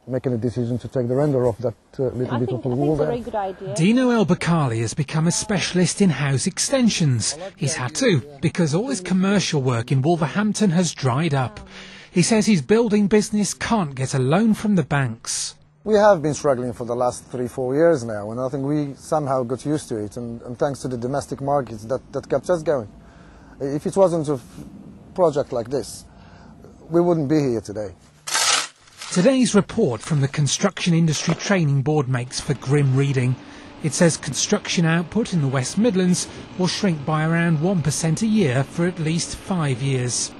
making a decision to take the render off that little bit of a wall there. I think it's a very good idea. Dino El-Bakali has become a specialist in house extensions. He's had to, because all his commercial work in Wolverhampton has dried up. He says his building business can't get a loan from the banks. We have been struggling for the last 3-4 years now, and I think we somehow got used to it, and thanks to the domestic markets that kept us going. If it wasn't a project like this, we wouldn't be here today. Today's report from the Construction Industry Training Board makes for grim reading. It says construction output in the West Midlands will shrink by around 1% a year for at least 5 years.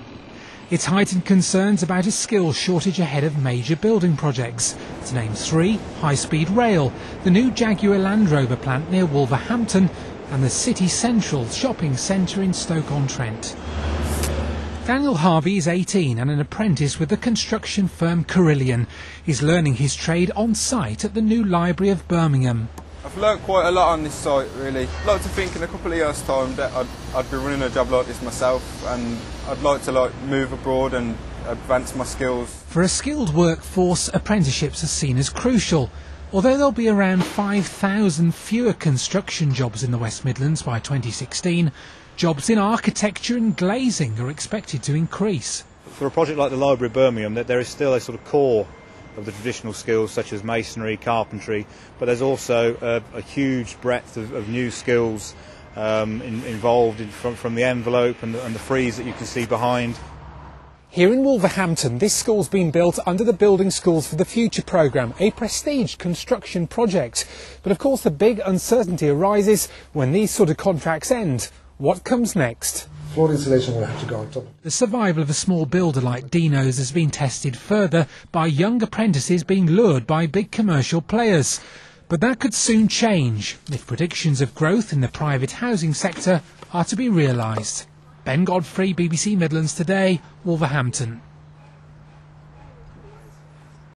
It's heightened concerns about a skills shortage ahead of major building projects. To name 3, high-speed rail, the new Jaguar Land Rover plant near Wolverhampton, and the City Central shopping centre in Stoke-on-Trent. Daniel Harvey is 18 and an apprentice with the construction firm Carillion. He's learning his trade on site at the new Library of Birmingham. I've learnt quite a lot on this site, really. I'd like to think in a couple of years' time that I'd be running a job like this myself, and I'd like to move abroad and advance my skills. For a skilled workforce, apprenticeships are seen as crucial. Although there'll be around 5,000 fewer construction jobs in the West Midlands by 2016, jobs in architecture and glazing are expected to increase. For a project like the Library of Birmingham, there is still a sort of core of the traditional skills such as masonry, carpentry, but there's also a huge breadth of new skills involved from the envelope and the frieze that you can see behind. Here in Wolverhampton, this school's been built under the Building Schools for the Future programme, a prestige construction project. But of course the big uncertainty arises when these sort of contracts end. What comes next? Floor insulation will have to go on top. The survival of a small builder like Dinos has been tested further by young apprentices being lured by big commercial players. But that could soon change if predictions of growth in the private housing sector are to be realised. Ben Godfrey, BBC Midlands Today, Wolverhampton.